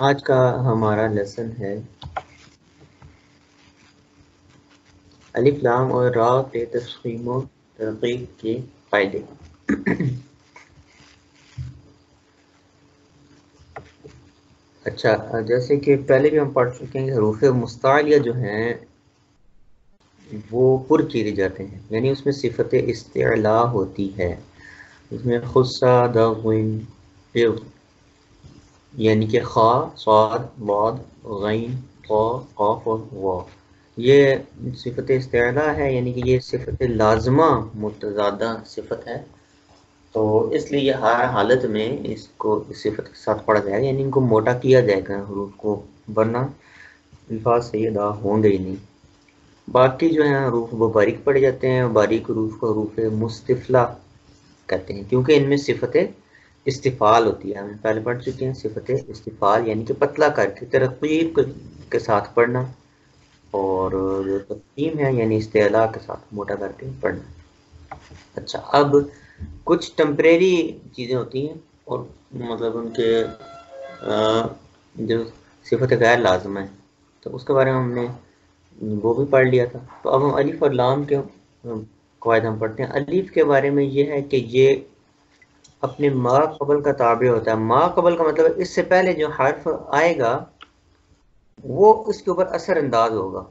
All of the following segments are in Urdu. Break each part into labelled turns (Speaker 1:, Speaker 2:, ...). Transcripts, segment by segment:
Speaker 1: آج کا ہمارا لیسن ہے الف لام اور را کے تفخیم و ترقیق کے فائدے۔ اچھا، جیسے کہ پہلے بھی ہم پڑھ چکے ہیں کہ حروف مستعلیہ جو ہیں وہ پر کیے جاتے ہیں، یعنی اس میں صفت استعلاء ہوتی ہے۔ اس میں خصہ دغن یعنی کہ خا، صاد، ضاد، غین، طا، قاف اور واو، یہ صفت استعلاء ہے، یعنی کہ یہ صفت لازمہ متضادہ صفت ہے، تو اس لیے یہ ہر حالت میں اس کو اس صفت کے ساتھ پڑھا جائے گا، یعنی ان کو موٹا کیا جائے گا حروف کو، ورنہ الفاظ صحیح ادا ہوں گے ہی نہیں۔ باقی جو ہیں حروف وہ باریک پڑے جاتے ہیں، باریک حروف کو حروف مستفلا کہتے ہیں، کیونکہ ان میں صفت استفال ہوتی ہے، ہم پہلے پڑھ چکے ہیں صفت استفال یعنی کہ پتلا کر کے ترقیق کے ساتھ پڑھنا، اور جو تقسیم ہے یعنی استعلاء کے ساتھ موٹا کر کے پڑھنا۔ اچھا، اب کچھ ٹمپریری چیزیں ہوتی ہیں اور مطلب ان کے جو صفت غیر لازمہ ہے، تو اس کے بارے میں ہم نے وہ بھی پڑھ لیا تھا۔ تو اب ہم الف اور لام کے قواعد ہم پڑھتے ہیں۔ الف کے بارے میں یہ ہے کہ یہ اپنے ما قبل کا تابع ہوتا ہے۔ ما قبل کا مطلب اس سے پہلے جو حرف آئے گا وہ اس کے اوپر اثر انداز ہوگا۔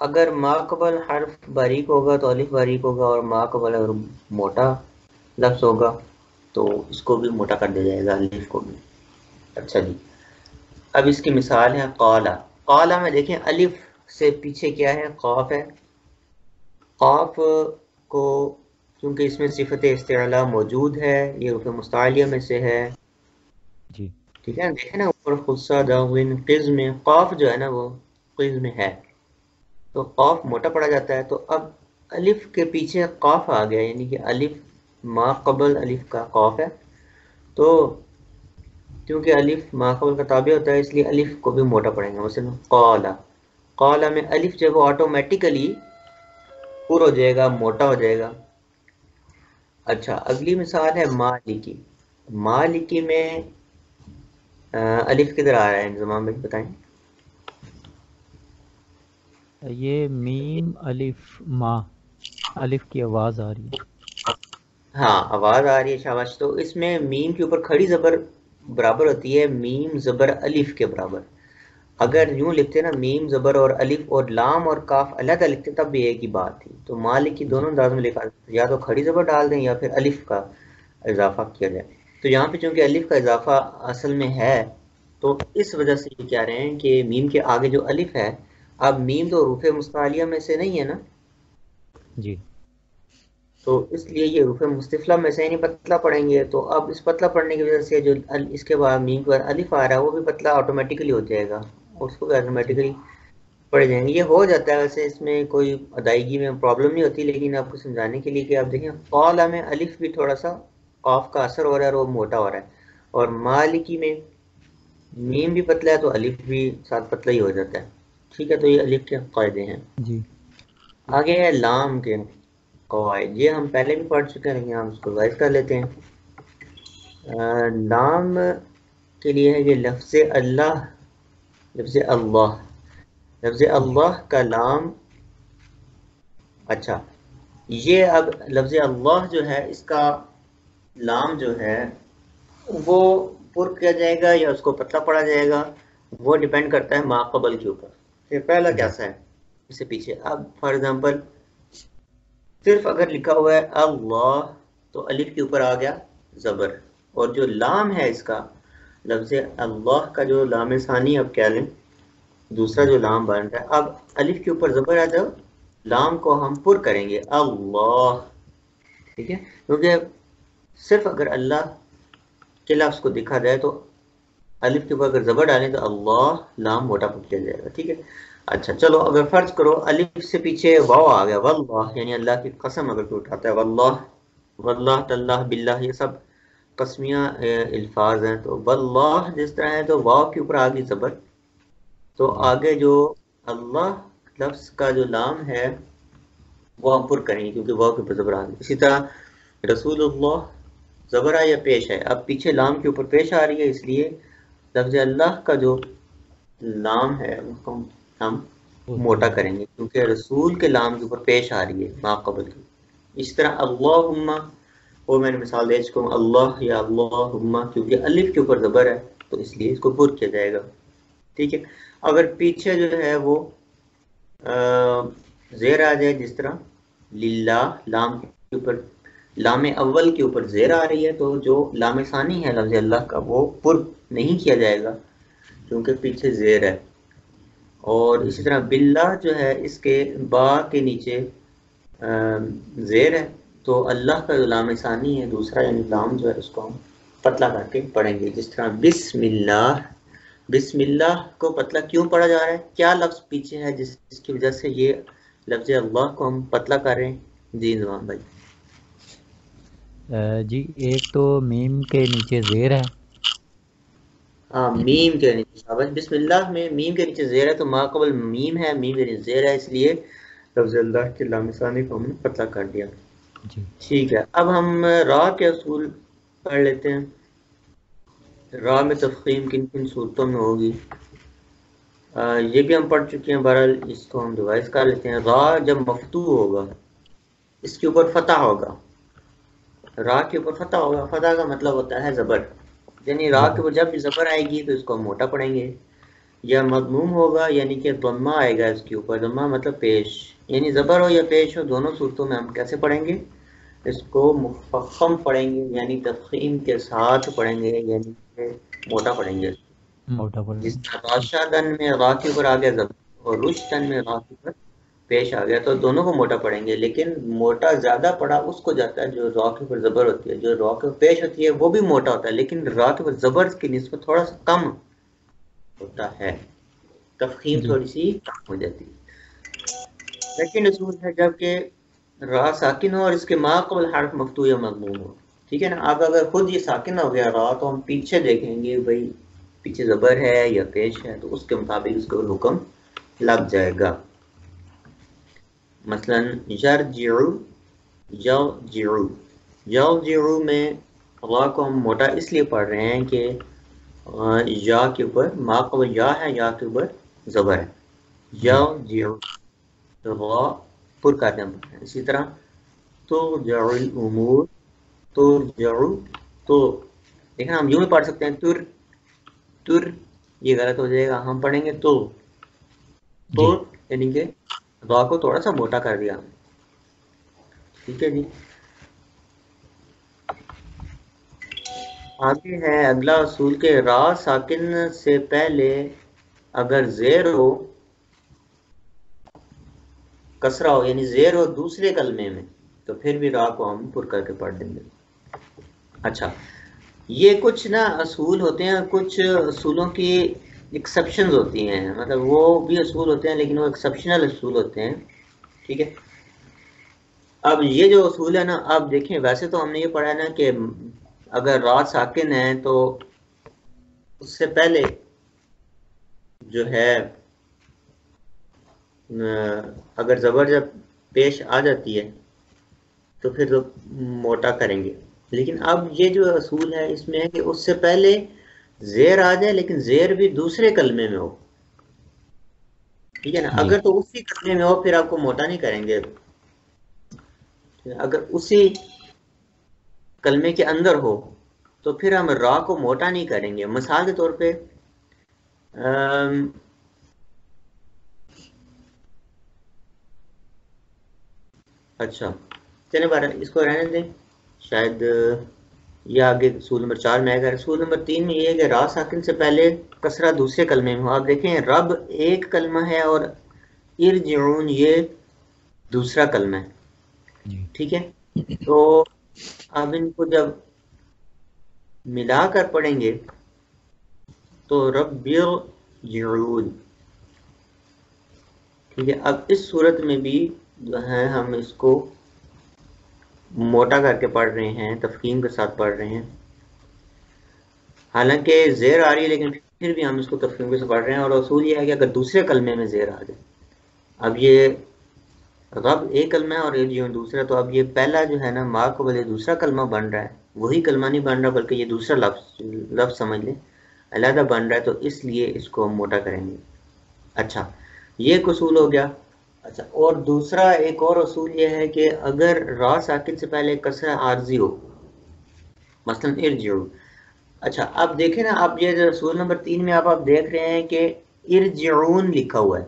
Speaker 1: اگر ما قبل حرف باریک ہوگا تو الف باریک ہوگا، اور ما قبل اگر موٹا لفظ ہوگا تو اس کو بھی موٹا کر دیا جائے گا، الف کو بھی۔ اچھا جی، اب اس کی مثال ہے قالا۔ قالا میں دیکھیں الف سے پیچھے کیا ہے؟ قاف ہے۔ قاف کو کیونکہ اس میں صفت استعلاء موجود ہے، یہ حروف مستعلیہ میں سے ہے،
Speaker 2: جی
Speaker 1: ٹھیک ہے، دیکھیں نا اوپر خصہ داغن قز میں قاف جو ہے نا وہ قز میں ہے، تو قاف موٹا پڑا جاتا ہے۔ تو اب الف کے پیچھے قاف آ گیا، یعنی کہ الف ما قبل الف کا قاف ہے، تو کیونکہ الف ما قبل کا تابع ہوتا ہے اس لیے الف کو بھی موٹا پڑیں گا۔ مثلا قالا، قالا میں الف جو ہے وہ آٹومیٹیکلی پر ہو جائے گا، موٹا ہو جائے گا۔ اچھا، اگلی مثال ہے مالکی۔ مالکی میں الف کدھر آ رہا ہے انضمام بھائی بتائیں؟
Speaker 2: یہ میم الف ما، الف کی آواز آ رہی ہے۔
Speaker 1: ہاں آواز آ رہی ہے، شاباش۔ تو اس میں میم کے اوپر کھڑی زبر برابر ہوتی ہے میم زبر الف کے برابر۔
Speaker 2: جی
Speaker 1: اگر یوں لکھتے نا میم زبر اور الف اور لام اور کاف علیحدہ لکھتے تب بھی ایک ہی بات تھی۔ تو مالکی
Speaker 2: جی
Speaker 1: دونوں انداز میں لکھا، یا تو کھڑی زبر ڈال دیں یا پھر الف کا اضافہ کیا جائے۔ تو یہاں پہ چونکہ الف کا اضافہ اصل میں ہے، تو اس وجہ سے یہ کہہ رہے ہیں کہ میم کے آگے جو الف ہے، اب میم تو حروف مستعلیہ میں سے نہیں ہے نا،
Speaker 2: جی
Speaker 1: تو اس لیے یہ حروف مستفلا میں سے نہیں پتلا پڑھیں گے۔ تو اب اس پتلا پڑھنے کی وجہ سے جو اس کے بعد میم کے بعد الف آ رہا ہے وہ بھی پتلا آٹومیٹیکلی ہو جائے گا، اس کو بھی
Speaker 2: جی
Speaker 1: آٹومیٹیکلی پڑھ جائیں گے۔ یہ ہو جاتا ہے ویسے، اس میں کوئی ادائیگی میں پرابلم نہیں ہوتی، لیکن آپ کو سمجھانے کے لیے کہ آپ دیکھیں قالا میں الف بھی تھوڑا سا قاف کا اثر ہو رہا ہے اور وہ موٹا ہو رہا ہے، اور مالکی میں میم بھی پتلا ہے تو الف بھی ساتھ پتلا ہی ہو جاتا ہے، ٹھیک ہے۔ تو یہ الف کے قاعدے ہیں۔
Speaker 2: جی
Speaker 1: آگے ہے لام کے قواعد، یہ ہم پہلے بھی پڑھ چکے ہیں لیکن ہم اس کو ریوائز کر لیتے ہیں۔ لام کے لیے ہے یہ لفظ اللہ، لفظ اللہ، لفظ
Speaker 2: جی
Speaker 1: اللہ کا لام۔ اچھا، یہ اب لفظ اللہ جو ہے اس کا لام جو ہے وہ پر کیا جائے گا یا اس کو پتلا پڑا جائے گا، وہ ڈیپینڈ کرتا ہے ما قبل کے اوپر۔ پھر پہلا
Speaker 2: جی
Speaker 1: کیسا ہے اس سے پیچھے؟ اب فار ایگزامپل صرف اگر لکھا ہوا ہے اللہ تو الف کے اوپر آ گیا زبر، اور جو لام ہے اس کا لفظ اللہ کا جو لام ثانی اب کہہ لیں، دوسرا
Speaker 2: جی
Speaker 1: جو لام بن رہا ہے، اب الف کے اوپر زبر ہے تو لام کو ہم پر کریں گے اللہ، ٹھیک ہے، کیونکہ صرف اگر اللہ کے لفظ کو دیکھا جائے تو الف کے اوپر اگر زبر ڈالیں تو اللہ لام موٹا پک کیا جائے گا، ٹھیک ہے۔ اچھا چلو، اگر فرض کرو الف سے پیچھے واو آ گیا، واللہ یعنی اللہ کی قسم اگر کوئی اٹھاتا ہے، واللہ، واللہ تاللہ باللہ، یہ سب قسمیہ الفاظ ہیں، تو واللہ جس طرح ہے تو واو کے اوپر آ گئی زبر، تو
Speaker 2: جی
Speaker 1: آگے جو اللہ لفظ کا جو لام ہے وہ ہم پر کریں گے کیونکہ واو کے اوپر زبر آ گئی۔ اسی طرح رسول اللہ زبر آ یا پیش ہے، اب پیچھے لام کے اوپر پیش آ رہی ہے اس لیے لفظ اللہ کا جو لام ہے اس کو ہم موٹا کریں گے کیونکہ رسول کے لام کے اوپر پیش آ رہی ہے ما قبل کی. اس طرح اللہم، وہ میں نے مثال دے چکا ہوں، اللہ یا اللہم، کیونکہ الف کے اوپر زبر ہے تو اس لیے اس کو پر کیا جائے گا. ٹھیک ہے. اگر پیچھے جو ہے وہ زیر آ جائے، جس طرح للہ، لام کے اوپر، لام اول کے اوپر زیر آ رہی ہے، تو جو لام ثانی ہے لفظ اللہ کا وہ پر نہیں کیا جائے گا کیونکہ پیچھے زیر ہے. اور اسی طرح باللہ جو ہے اس کے با کے نیچے زیر ہے، تو اللہ کا جو لام ثانی ہے دوسرا یعنی لام جو ہے اس کو ہم پتلا کر کے پڑھیں گے. جس طرح بسم اللہ، بسم اللہ کو پتلا کیوں پڑھا جا رہا ہے؟ کیا لفظ پیچھے ہے جس کی وجہ سے یہ لفظ اللہ کو ہم پتلا کر رہے ہیں؟ جی نظام بھائی.
Speaker 2: جی ایک تو میم کے نیچے زیر ہے.
Speaker 1: ہاں میم کے نیچے، شاباش. بسم اللہ میں میم کے نیچے زیر ہے تو ما قبل میم ہے، میم کے نیچے زیر ہے، اس لیے لفظ اللہ کے لام ثانی کو ہم نے پتلا کر دیا.
Speaker 2: جی
Speaker 1: ٹھیک ہے. اب ہم را کے اصول پڑھ لیتے ہیں. را میں تفخیم کن کن صورتوں میں ہوگی یہ بھی ہم پڑھ چکے ہیں، بہرحال اس کو ہم ریوائز کر لیتے ہیں. را جب مفتوح ہوگا اس کے اوپر فتح ہوگا، را کے اوپر فتح ہوگا، فتح کا مطلب ہوتا ہے زبر، یعنی را کے اوپر جب بھی زبر آئے گی تو اس کو ہم موٹا پڑھیں گے. یا مضموم ہوگا یعنی کہ ضمہ آئے گا اس کے اوپر، ضمہ مطلب پیش، یعنی زبر ہو یا پیش ہو دونوں صورتوں میں ہم کیسے پڑھیں گے؟ اس کو مفخم پڑھیں گے، یعنی تفخیم کے ساتھ پڑھیں گے، یعنی کہ موٹا پڑھیں گے.
Speaker 2: موٹا پڑھ
Speaker 1: جس طرح راشدن میں را کے اوپر آ گیا زبر اور رشدن میں را کے اوپر پیش آ گیا تو دونوں کو موٹا پڑھیں گے. لیکن موٹا زیادہ پڑھا اس کو جاتا ہے جو را کے اوپر زبر ہوتی ہے، جو را کے اوپر پیش ہوتی ہے وہ بھی موٹا ہوتا ہے، لیکن را کے اوپر زبر کی نسبت تھوڑا سا کم ہوتا ہے، تفخیم
Speaker 2: جی
Speaker 1: تھوڑی سی کم ہو جاتی ہے. لیکن اصول ہے جب کہ را ساکن ہو اور اس کے ما قبل حرف مفتوح یا مضموم ہو. ٹھیک ہے نا. اب اگر خود یہ ساکن ہو گیا را تو ہم پیچھے دیکھیں گے بھائی پیچھے زبر ہے یا پیش ہے تو اس کے مطابق اس کو حکم لگ جائے گا. مثلا یرجعو، یرجعو، یرجعو میں را کو ہم موٹا اس لیے پڑھ رہے ہیں کہ یا کے اوپر ما قبل یا ہے، یا کے اوپر زبر ہے. یرجعو را پر کا دم ہے. اسی طرح ترجع الامور، ترجع، تو دیکھنا ہم یوں بھی پڑھ سکتے ہیں تر، تر، یہ غلط ہو جائے گا، ہم پڑھیں گے تو، تو یعنی کہ را کو تھوڑا سا موٹا کر دیا. ٹھیک ہے جی. آگے ہے اگلا اصول کے را ساکن سے پہلے اگر زیر ہو، کسرہ ہو، یعنی زیر ہو دوسرے کلمے میں تو پھر بھی را کو ہم پر کر کے پڑھ دیں گے. اچھا یہ کچھ نا اصول ہوتے ہیں، کچھ اصولوں کی ایکسیپشنز ہوتی ہیں، مطلب وہ بھی اصول ہوتے ہیں لیکن وہ ایکسیپشنل اصول ہوتے ہیں. ٹھیک ہے. اب یہ جو اصول ہے نا، اب دیکھیں ویسے تو ہم نے یہ پڑھا ہے نا کہ اگر را ساکن ہے تو اس سے پہلے جو ہے اگر زبر جب پیش آ جاتی ہے تو پھر تو موٹا کریں گے. لیکن اب یہ جو اصول ہے اس میں ہے کہ اس سے پہلے زیر آ جائے لیکن زیر بھی دوسرے کلمے میں ہو. ٹھیک ہے نا. اگر تو اسی کلمے میں ہو پھر آپ کو موٹا نہیں کریں گے. اگر اسی کلمے کے اندر ہو تو پھر ہم را کو موٹا نہیں کریں گے. مثال کے طور پہ اچھا چلیں بارہ اس کو رہنے دیں، شاید یہ آگے اصول نمبر 4 میں آئے گا. اصول نمبر 3 میں یہ ہے کہ را ساکن سے پہلے کسرہ دوسرے کلمے میں ہو. آپ دیکھیں رب ایک کلمہ ہے اور ارجعون یہ دوسرا کلمہ ہے. ٹھیک ہے. تو اب ان کو جب ملا کر پڑھیں گے تو رب ارجعون. ٹھیک ہے. اب اس صورت میں بھی جو ہے ہم اس کو موٹا کر کے پڑھ رہے ہیں، تفخیم کے ساتھ پڑھ رہے ہیں، حالانکہ زیر آ رہی ہے لیکن پھر بھی ہم اس کو تفخیم کے ساتھ پڑھ رہے ہیں. اور اصول یہ ہے کہ اگر دوسرے کلمے میں زیر آ جائے، اب یہ رب ایک کلمہ ہے اور ارجعون دوسرا، تو اب یہ پہلا جو ہے نا ما کو بجائے دوسرا کلمہ بن رہا ہے، وہی کلمہ نہیں بن رہا بلکہ یہ دوسرا لفظ سمجھ لیں. علیحدہ بن رہا ہے تو اس لیے اس کو ہم موٹا کریں گے. اچھا یہ ایک اصول ہو گیا. اچھا اور دوسرا ایک اور اصول یہ ہے کہ اگر را ساکن سے پہلے کسرہ عارضی ہو، مثلا ارجعو. اچھا اب دیکھیں نا، اب یہ جو اصول نمبر 3 میں آپ دیکھ رہے ہیں کہ ارجعون لکھا ہوا ہے.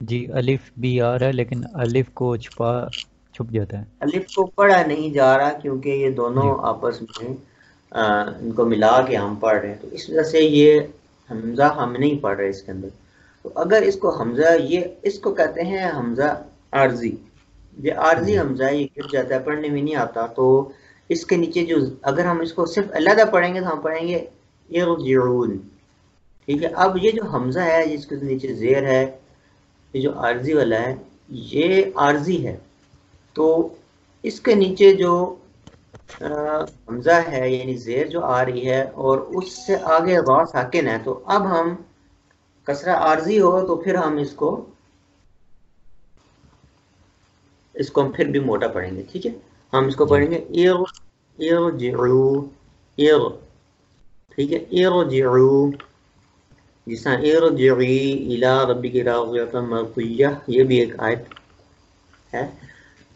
Speaker 2: جی الف بھی آ رہا ہے لیکن الف کو چھپ جاتا ہے.
Speaker 1: الف کو پڑھا نہیں جا رہا کیونکہ یہ دونوں
Speaker 2: جی
Speaker 1: آپس میں ان کو ملا کے ہم پڑھ رہے ہیں، تو اس وجہ سے یہ حمزہ ہم نہیں پڑھ رہے اس کے اندر. تو اگر اس کو حمزہ، یہ اس کو کہتے ہیں حمزہ عارضی. یہ عارضی
Speaker 2: جی
Speaker 1: حمزہ ہے، یہ گر جاتا ہے، پڑھنے میں نہیں آتا. تو اس کے نیچے جو، اگر ہم اس کو صرف علیحدہ پڑھیں گے تو ہم پڑھیں گے ارجعون. ٹھیک ہے. اب یہ جو حمزہ ہے جس کے نیچے زیر ہے، یہ جو عارضی والا ہے یہ عارضی ہے، تو اس کے نیچے جو حمزہ ہے یعنی زیر جو آ رہی ہے اور اس سے آگے را ساکن ہے، تو اب ہم کسرہ عارضی ہو تو پھر ہم اس کو ہم پھر بھی موٹا پڑھیں گے. ٹھیک ہے. ہم اس کو
Speaker 2: جی
Speaker 1: پڑھیں گے ارجعو ار. ٹھیک ہے. ارجعو، جس طرح ارجعی الی ربک راغبۃ مرضیہ، یہ بھی ایک آیت ہے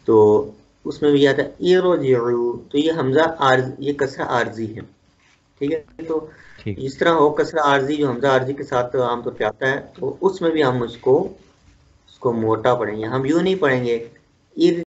Speaker 1: تو اس میں بھی آتا ہے ارجعو. تو یہ حمزہ یہ کسرہ عارضی ہے. ٹھیک ہے. تو
Speaker 2: ٹھیک.
Speaker 1: اس طرح ہو کسرہ عارضی جو حمزہ عارضی کے ساتھ عام طور پہ آتا ہے، تو اس میں بھی ہم اس کو موٹا پڑھیں گے. ہم یوں نہیں پڑھیں گے